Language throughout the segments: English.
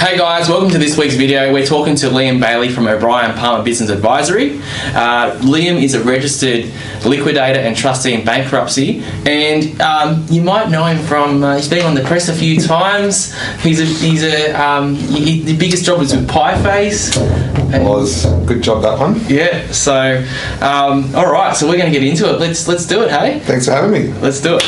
Hey guys, welcome to this week's video. We're talking to Liam Bailey from O'Brien Palmer Business Advisory. Liam is a registered liquidator and trustee in bankruptcy, and you might know him from he's been on the press a few times. The biggest job was with Pie Face. Was good job, that one. Yeah. So, all right. So we're going to get into it. Let's do it. Hey. Thanks for having me. Let's do it.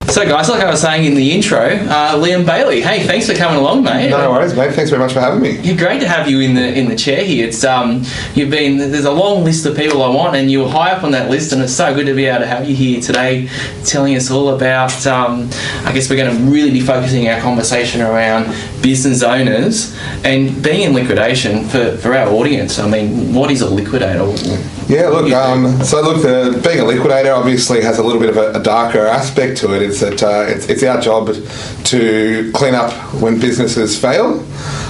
So guys, like I was saying in the intro, Liam Bailey, hey, thanks for coming along, mate. No worries, mate. Thanks very much for having me. Yeah, great to have you in the chair here. It's there's a long list of people I want, and you were high up on that list, and it's so good to be able to have you here today, telling us all about. I guess we're going to really be focusing our conversation around business owners and being in liquidation for our audience. I mean, what is a liquidator? Yeah, look, being a liquidator obviously has a little bit of a darker aspect to it. It's that it's our job to clean up when businesses fail.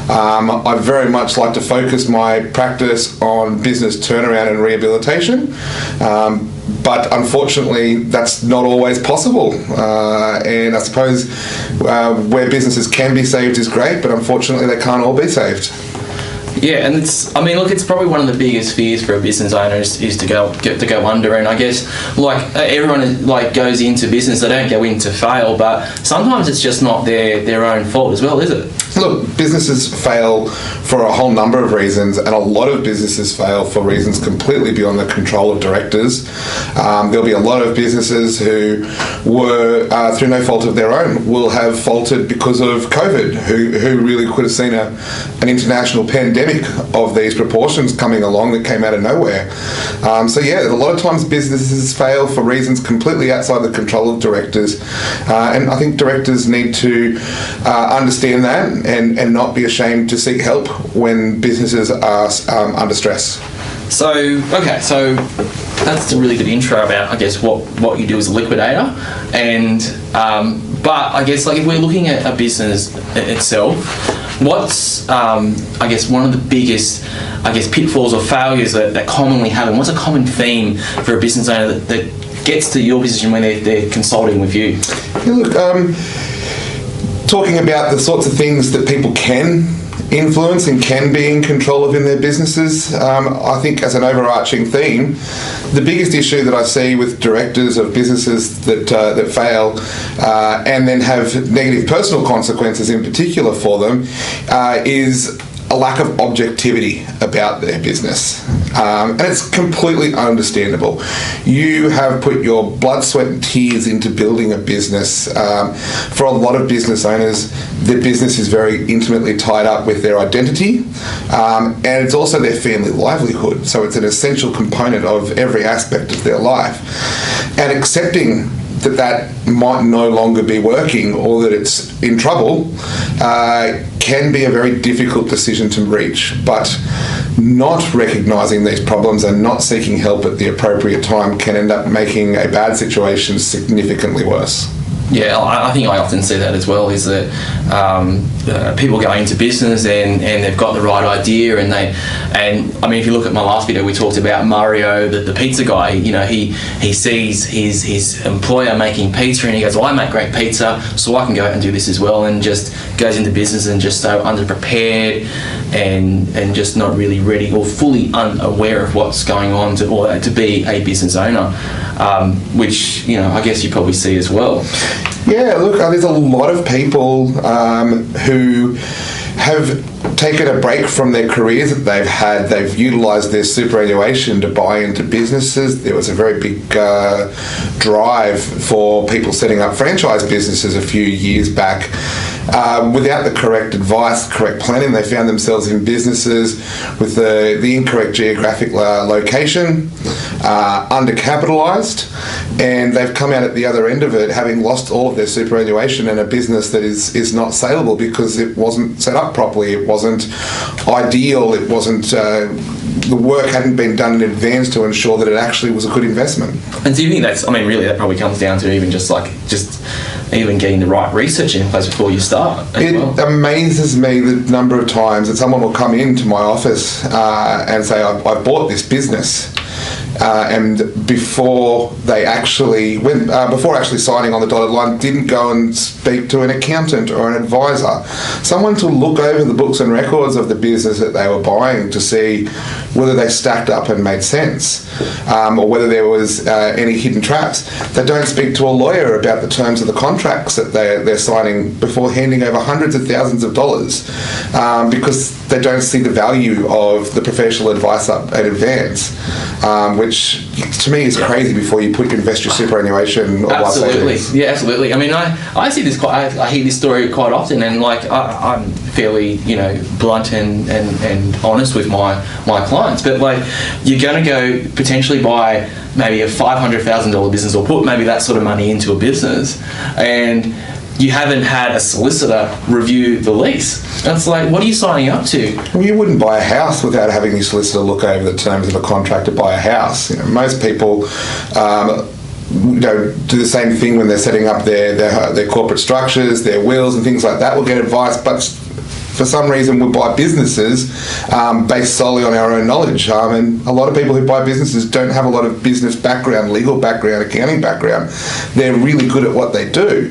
I very much like to focus my practice on business turnaround and rehabilitation. But unfortunately, that's not always possible. And I suppose where businesses can be saved is great, but unfortunately they can't all be saved. Yeah, and it's probably one of the biggest fears for a business owner is to go under. And I guess everyone goes into business, they don't go in to fail, but sometimes it's just not their own fault as well, is it? Look, businesses fail for a whole number of reasons, and a lot of businesses fail for reasons completely beyond the control of directors. There'll be a lot of businesses who were, through no fault of their own, will have faltered because of COVID, who really could have seen an international pandemic of these proportions coming along that came out of nowhere. A lot of times businesses fail for reasons completely outside the control of directors, and I think directors need to understand that and not be ashamed to seek help when businesses are under stress. So that's a really good intro about, I guess, what you do as a liquidator, and but I guess if we're looking at a business itself, what's I guess one of the biggest pitfalls or failures that commonly happen? What's a common theme for a business owner that gets to your position when they're consulting with you? Yeah, look, talking about the sorts of things that people can influence and can be in control of in their businesses, I think as an overarching theme, the biggest issue that I see with directors of businesses that fail and then have negative personal consequences in particular for them is a lack of objectivity about their business. And it's completely understandable. You have put your blood, sweat and tears into building a business. For a lot of business owners, their business is very intimately tied up with their identity, and it's also their family livelihood. So it's an essential component of every aspect of their life. And accepting that might no longer be working or that it's in trouble can be a very difficult decision to reach, but not recognising these problems and not seeking help at the appropriate time can end up making a bad situation significantly worse. Yeah, I think I often see that as well, is that people go into business and they've got the right idea, and I mean, if you look at my last video, we talked about Mario, the pizza guy. You know, he sees his employer making pizza and he goes, well, I make great pizza, so I can go out and do this as well, and just goes into business and just so underprepared and just not really ready or fully unaware of what's going on to be a business owner, which, I guess you probably see as well. Yeah, look, there's a lot of people who have taken a break from their careers that they've had. They've utilised their superannuation to buy into businesses. There was a very big drive for people setting up franchise businesses a few years back. Without the correct advice, correct planning, they found themselves in businesses with the incorrect geographic location, undercapitalised, and they've come out at the other end of it having lost all of their superannuation and a business that is not saleable because it wasn't set up properly, it wasn't ideal, it wasn't the work hadn't been done in advance to ensure that it actually was a good investment. And do you think really that probably comes down to even just even getting the right research in place before you start. It amazes me the number of times that someone will come into my office and say, I bought this business. And before actually signing on the dotted line, didn't go and speak to an accountant or an advisor, someone to look over the books and records of the business that they were buying to see whether they stacked up and made sense, or whether there was any hidden traps. They don't speak to a lawyer about the terms of the contracts that they're signing before handing over hundreds of thousands of dollars, because they don't see the value of the professional advice up in advance, which to me is crazy before you invest your superannuation or life savings. Yeah, absolutely. I mean, I see this I hear this story quite often, and like I'm fairly blunt and honest with my clients, but like you're going to go potentially buy maybe a $500,000 business, or put maybe that sort of money into a business, and you haven't had a solicitor review the lease. And it's like, what are you signing up to? Well, you wouldn't buy a house without having your solicitor look over the terms of a contract to buy a house. Most people do the same thing when they're setting up their corporate structures, their wills and things like that. Will get advice, but for some reason we buy businesses based solely on our own knowledge, and a lot of people who buy businesses don't have a lot of business background, legal background, accounting background. They're really good at what they do,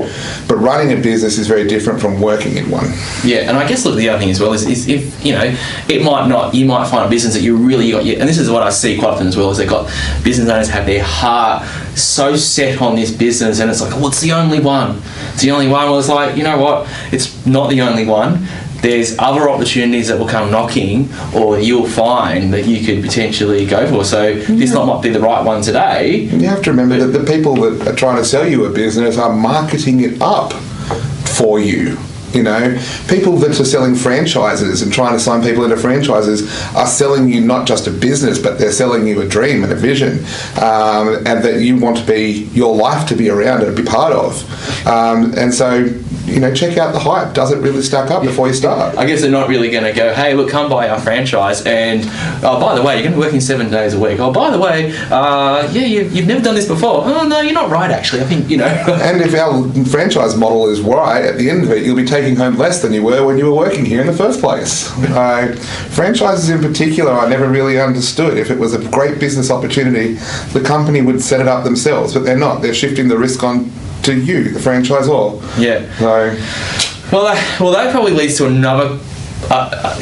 but running a business is very different from working in one. Yeah, and I guess the other thing as well is if it might not, you might find a business that you really got, and this is what I see quite often as well, is they've got business owners have their heart so set on this business, and it's like, oh, it's the only one. It's the only one. Well, it's like, you know what? It's not the only one. There's other opportunities that will come knocking, or you'll find that you could potentially go for. So this might be the right one today. You have to remember that the people that are trying to sell you a business are marketing it up for you. People that are selling franchises and trying to sign people into franchises are selling you not just a business, but they're selling you a dream and a vision, and that you want your life to be around and be part of. And so, check out the hype. Does it really stack up before you start? I guess they're not really going to go, hey, look, come buy our franchise, and oh, by the way, you're going to be working 7 days a week. Oh, by the way, you've never done this before. Oh, no, you're not right, actually. I think, And if our franchise model is right, at the end of it, you'll be taking home less than you were when you were working here in the first place. Franchises in particular, I never really understood. If it was a great business opportunity, the company would set it up themselves, but they're not. They're shifting the risk on to you, the franchisor. Yeah. Well, that probably leads to another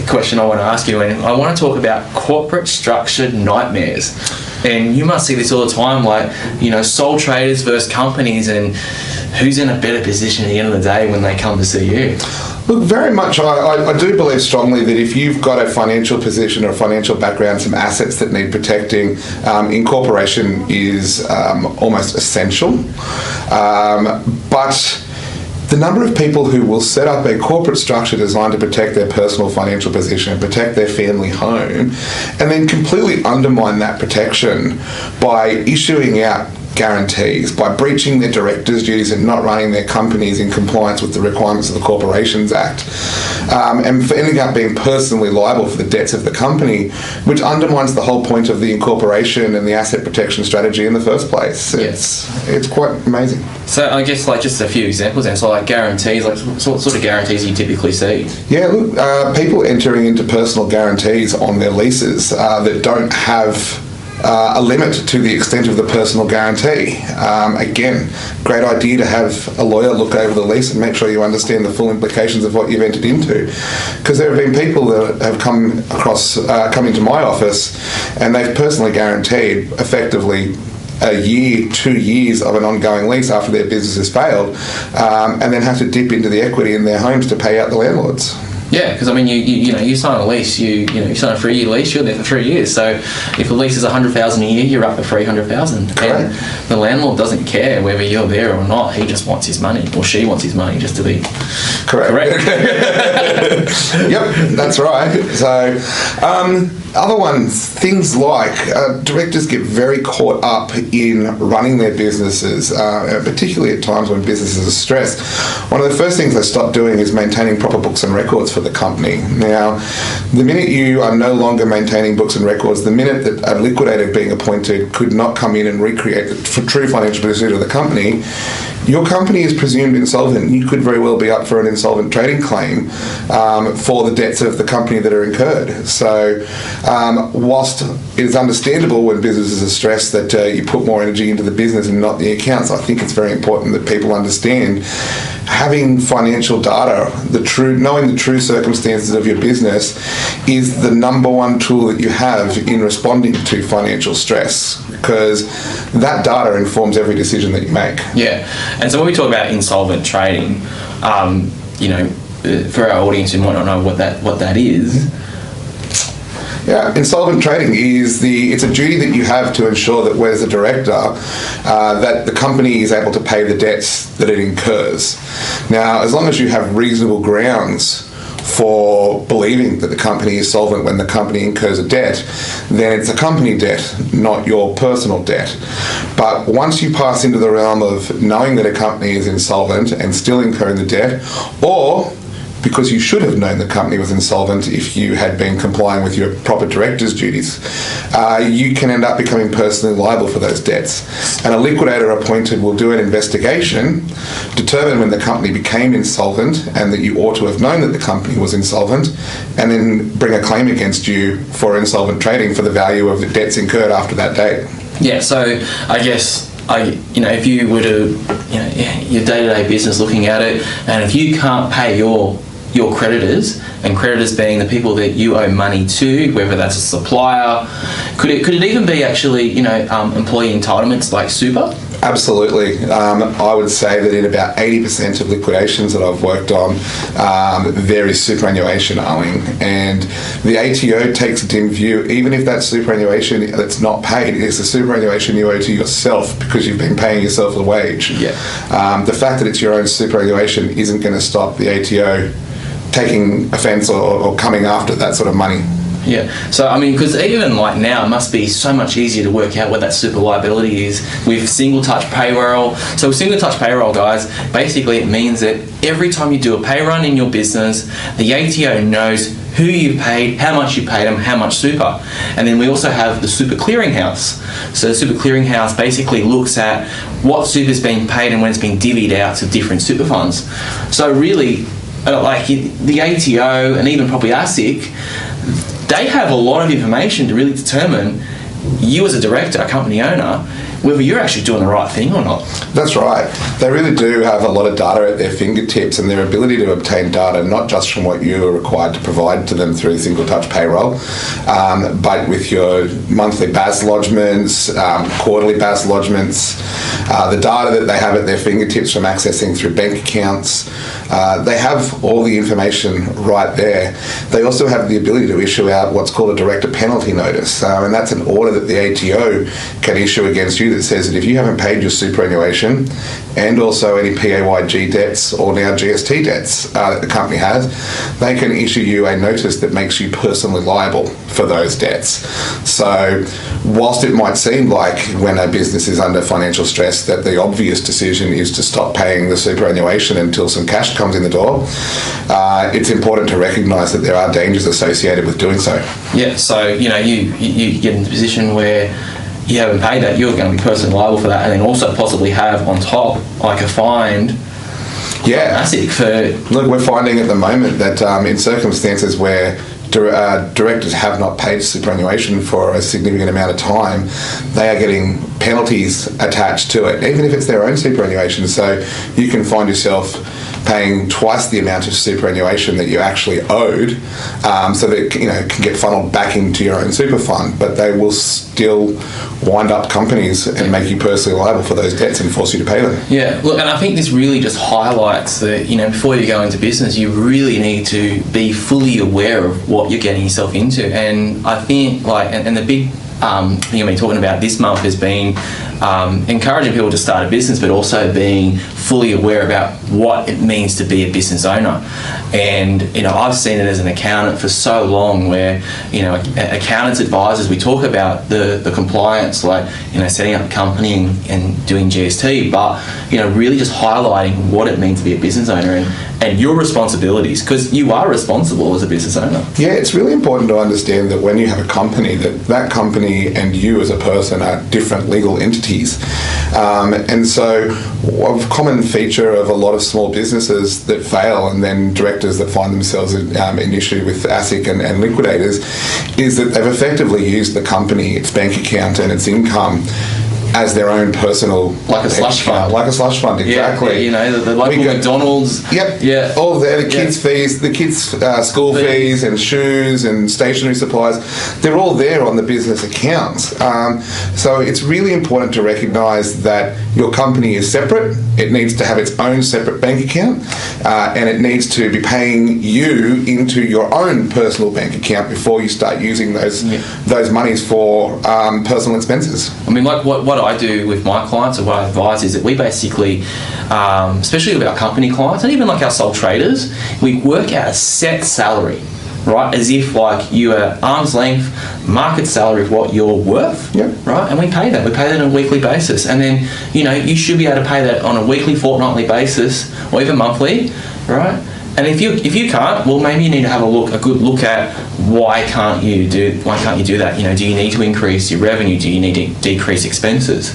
question I want to ask you, and I want to talk about corporate structured nightmares. And you must see this all the time, like, sole traders versus companies, and who's in a better position at the end of the day when they come to see you? Look, very much, I do believe strongly that if you've got a financial position or a financial background, some assets that need protecting, incorporation is almost essential. But the number of people who will set up a corporate structure designed to protect their personal financial position and protect their family home, and then completely undermine that protection by issuing out guarantees, by breaching their directors' duties and not running their companies in compliance with the requirements of the Corporations Act, and for ending up being personally liable for the debts of the company, which undermines the whole point of the incorporation and the asset protection strategy in the first place. It's quite amazing. So I guess just a few examples then. So guarantees, what sort of guarantees do you typically see? Yeah, look, people entering into personal guarantees on their leases that don't have a limit to the extent of the personal guarantee. Again, great idea to have a lawyer look over the lease and make sure you understand the full implications of what you've entered into. Because there have been people that have come into my office, and they've personally guaranteed effectively a year, 2 years of an ongoing lease after their business has failed, and then have to dip into the equity in their homes to pay out the landlords. Yeah, because you sign a lease, you sign a 3-year lease, you're there for 3 years. So if the lease is $100,000 a year, you're up to $300,000. And the landlord doesn't care whether you're there or not. He just wants his money, or she wants his money, just to be correct. Yep, that's right. So Other ones, things like directors get very caught up in running their businesses, particularly at times when businesses are stressed. One of the first things they stop doing is maintaining proper books and records for the company. Now, the minute you are no longer maintaining books and records, the minute that a liquidator being appointed could not come in and recreate the true financial position of the company, your company is presumed insolvent. You could very well be up for an insolvent trading claim for the debts of the company that are incurred. So whilst it is understandable when businesses are stressed that you put more energy into the business and not the accounts, I think it's very important that people understand having financial data, knowing the true circumstances of your business is the number one tool that you have in responding to financial stress, because that data informs every decision that you make. Yeah, and so when we talk about insolvent trading, for our audience who might not know what that is. Yeah, insolvent trading it's a duty that you have to ensure that, as a director, that the company is able to pay the debts that it incurs. Now, as long as you have reasonable grounds for believing that the company is solvent when the company incurs a debt, then it's a company debt, not your personal debt. But once you pass into the realm of knowing that a company is insolvent and still incurring the debt, or because you should have known the company was insolvent if you had been complying with your proper director's duties, you can end up becoming personally liable for those debts. And a liquidator appointed will do an investigation, determine when the company became insolvent and that you ought to have known that the company was insolvent, and then bring a claim against you for insolvent trading for the value of the debts incurred after that date. Yeah, so I guess if you were to, your day-to-day business looking at it, and if you can't pay your creditors, and creditors being the people that you owe money to, whether that's a supplier, could it even be actually employee entitlements like super? Absolutely. I would say that in about 80% of liquidations that I've worked on, there is superannuation owing, and the ATO takes a dim view. Even if that superannuation that's not paid is the superannuation you owe to yourself because you've been paying yourself a wage. Yeah. The fact that it's your own superannuation isn't going to stop the ATO taking offence or coming after that sort of money. Yeah, so because even like now, it must be so much easier to work out what that super liability is with single touch payroll. So with single touch payroll, guys, basically it means that every time you do a pay run in your business, the ATO knows who you paid, how much you paid them, how much super. And then we also have the super clearinghouse. So the super clearinghouse basically looks at what super's being paid and when it's being divvied out to different super funds. So really, like the ATO and even probably ASIC, they have a lot of information to really determine you as a director, a company owner, whether you're actually doing the right thing or not. That's right. They really do have a lot of data at their fingertips, and their ability to obtain data not just from what you are required to provide to them through single touch payroll, but with your monthly BAS lodgements, quarterly BAS lodgements, the data that they have at their fingertips from accessing through bank accounts. They have all the information right there. They also have the ability to issue out what's called a director penalty notice, and that's an order that the ATO can issue against you that says that if you haven't paid your superannuation and also any PAYG debts or now GST debts that the company has, they can issue you a notice that makes you personally liable for those debts. So whilst it might seem like when a business is under financial stress that the obvious decision is to stop paying the superannuation until some cash comes in the door, it's important to recognise that there are dangers associated with doing so. Yeah, so you get in a position where you haven't paid that, you're going to be personally liable for that, and then also possibly have on top like a fine. Yeah. ASIC for. Look, we're finding at the moment that in circumstances where directors have not paid superannuation for a significant amount of time, they are getting penalties attached to it, even if it's their own superannuation. So you can find yourself paying twice the amount of superannuation that you actually owed, so that it can get funneled back into your own super fund, but they will still wind up companies and make you personally liable for those debts and force you to pay them. Yeah, look, and I think this really just highlights that before you go into business, you really need to be fully aware of what you're getting yourself into. And I think and the big thing I've been talking about this month has been encouraging people to start a business, but also being fully aware about what it means to be a business owner. And I've seen it as an accountant for so long, where accountants, advisors, we talk about the compliance, like setting up a company and doing GST, but really just highlighting what it means to be a business owner and your responsibilities, because you are responsible as a business owner. Yeah, it's really important to understand that when you have a company, that company and you as a person are different legal entities. And so a common feature of a lot of small businesses that fail, and then directors that find themselves in issue with ASIC and liquidators, is that they've effectively used the company, its bank account and its income as their own personal... Like a slush fund. Like a slush fund, exactly. Yeah, the local McDonald's. Yep. Yeah. All the kids' fees, the kids' school fees and shoes and stationery supplies, they're all there on the business accounts. So it's really important to recognise that your company is separate. It needs to have its own separate bank account, and it needs to be paying you into your own personal bank account before you start using those monies for personal expenses. I mean, like what I do with my clients, or what I advise, is that we basically, especially with our company clients and even like our sole traders, we work out a set salary, right? As if like you are arm's length market salary of what you're worth, right? And we pay that. We pay that on a weekly basis. And then, you should be able to pay that on a weekly, fortnightly basis, or even monthly, right? And if you can't, well, maybe you need to have a good look at why can't you do that? Do you need to increase your revenue? Do you need to decrease expenses?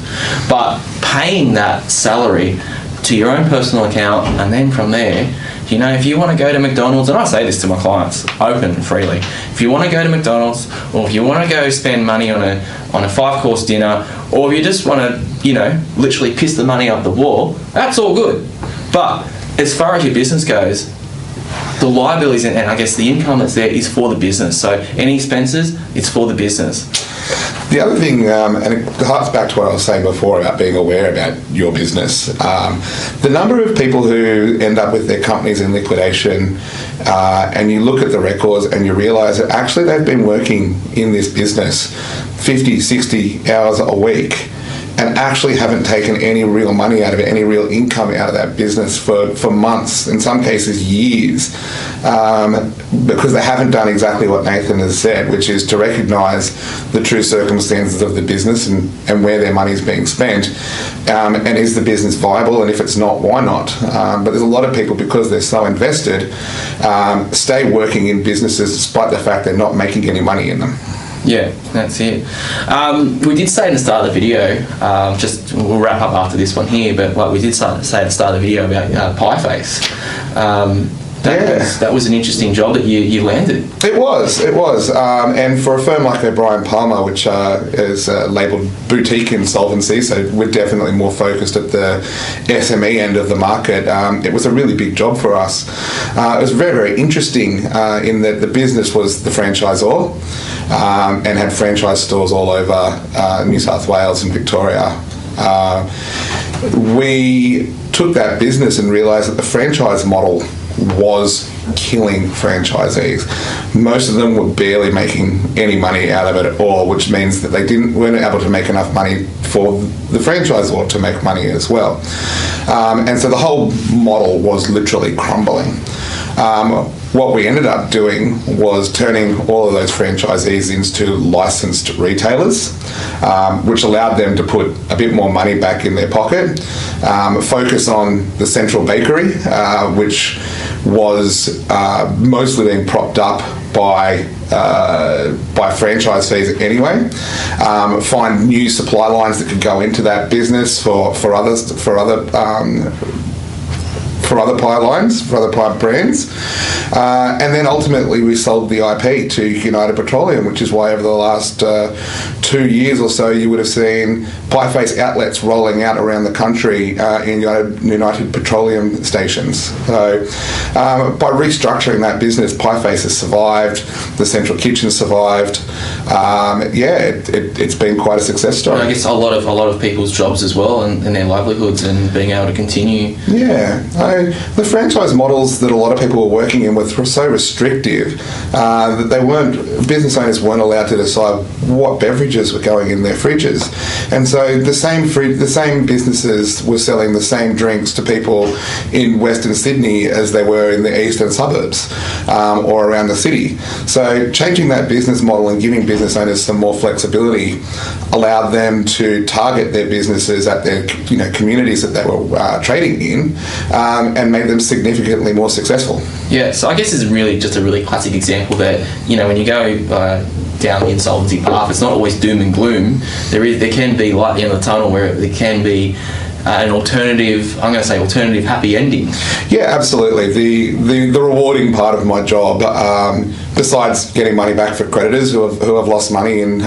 But paying that salary to your own personal account, and then from there, if you want to go to McDonald's, and I say this to my clients open and freely, if you want to go to McDonald's, or if you want to go spend money on a 5-course dinner, or if you just want to, literally piss the money up the wall, that's all good. But as far as your business goes, the liabilities and I guess the income that's there is for the business. So any expenses, it's for the business. The other thing, and it harks back to what I was saying before about being aware about your business, the number of people who end up with their companies in liquidation, and you look at the records and you realise that actually they've been working in this business 50, 60 hours a week, and actually haven't taken any real money out of it, any real income out of that business for months, in some cases years, because they haven't done exactly what Nathan has said, which is to recognise the true circumstances of the business and where their money is being spent, and is the business viable, and if it's not, why not? But there's a lot of people, because they're so invested, stay working in businesses despite the fact they're not making any money in them. Yeah, that's it. We did say at the start of the video, we'll wrap up after this one here, but we did say at the start of the video about Pie Face. That was an interesting job that you landed. It was. And for a firm like O'Brien Palmer, which is labelled boutique insolvency, so we're definitely more focused at the SME end of the market, it was a really big job for us. It was very, very interesting in that the business was the franchisor, and had franchise stores all over New South Wales and Victoria. We took that business and realised that the franchise model was killing franchisees. Most of them were barely making any money out of it at all, which means that they weren't able to make enough money for the franchisor to make money as well. And so the whole model was literally crumbling. What we ended up doing was turning all of those franchisees into licensed retailers, which allowed them to put a bit more money back in their pocket, focus on the central bakery, which was mostly being propped up by franchise fees anyway. Find new supply lines that could go into that business for other pie lines, for other pie brands. And then ultimately we sold the IP to United Petroleum, which is why over the last 2 years or so you would have seen Pie Face outlets rolling out around the country in United Petroleum stations. So by restructuring that business, Pie Face has survived, the central kitchen survived. It's been quite a success story. And I guess a lot of people's jobs as well, and their livelihoods, and being able to continue. Yeah, the franchise models that a lot of people were working in were so restrictive that business owners weren't allowed to decide what beverages beverages were going in their fridges. And so the same businesses were selling the same drinks to people in Western Sydney as they were in the eastern suburbs or around the city. So changing that business model and giving business owners some more flexibility allowed them to target their businesses at their communities that they were trading in, and made them significantly more successful. Yeah, so I guess it's really just a really classic example that, when you go down the insolvency path, it's not always doom and gloom. There can be light at the end of the tunnel, where there can be an alternative happy ending. Yeah, absolutely. The rewarding part of my job, besides getting money back for creditors who have lost money in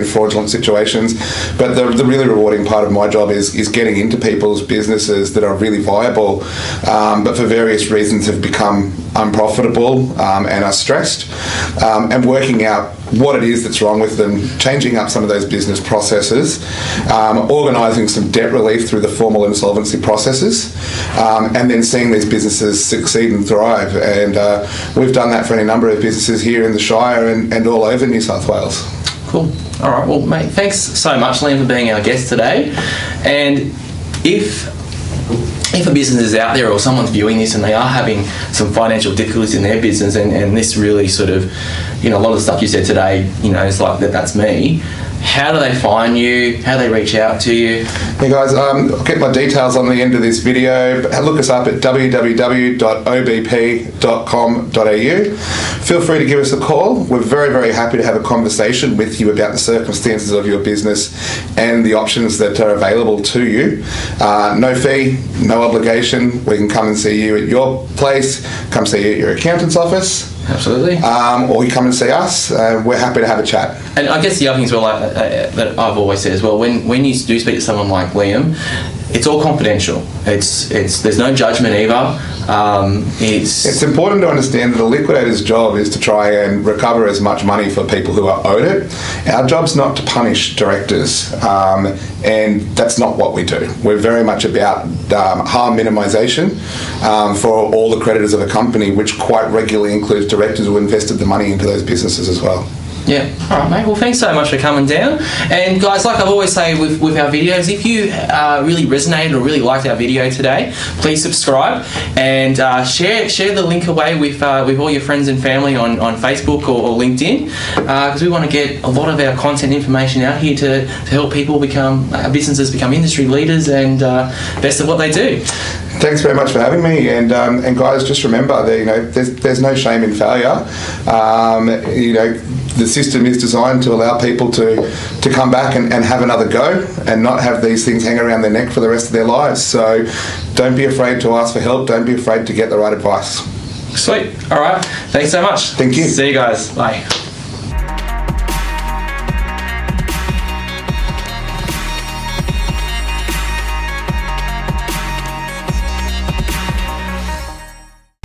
fraudulent situations, but the really rewarding part of my job is getting into people's businesses that are really viable, but for various reasons have become unprofitable and are stressed, and working out what it is that's wrong with them, changing up some of those business processes, organising some debt relief through the formal insolvency processes, and then seeing these businesses succeed and thrive. And we've done that for any number of businesses here in the Shire and all over New South Wales. Cool. All right. Well, mate, thanks so much, Liam, for being our guest today. And if a business is out there or someone's viewing this and they are having some financial difficulties in their business, and this really sort of, a lot of the stuff you said today, it's like that's me. How do they find you? How do they reach out to you? Hey guys, I'll get my details on the end of this video. Look us up at www.obp.com.au. Feel free to give us a call. We're very, very happy to have a conversation with you about the circumstances of your business and the options that are available to you. No fee, no obligation. We can come and see you at your place, come see you at your accountant's office. Absolutely. Or you come and see us. We're happy to have a chat. And I guess the other thing as well, that I've always said as well, when you do speak to someone like Liam, it's all confidential. There's no judgment either. It's important to understand that a liquidator's job is to try and recover as much money for people who are owed it. Our job's not to punish directors, and that's not what we do. We're very much about harm minimisation for all the creditors of a company, which quite regularly includes directors who invested the money into those businesses as well. Yeah. All right, mate. Well, thanks so much for coming down. And guys, like I've always say with our videos, if you really resonated or really liked our video today, please subscribe and share the link away with all your friends and family on Facebook or LinkedIn, because we want to get a lot of our content information out here to help people businesses become industry leaders and best at what they do. Thanks very much for having me, and guys, just remember that there's no shame in failure. The system is designed to allow people to come back and have another go and not have these things hang around their neck for the rest of their lives. So don't be afraid to ask for help. Don't be afraid to get the right advice. Sweet. All right. Thanks so much. Thank you. See you guys. Bye.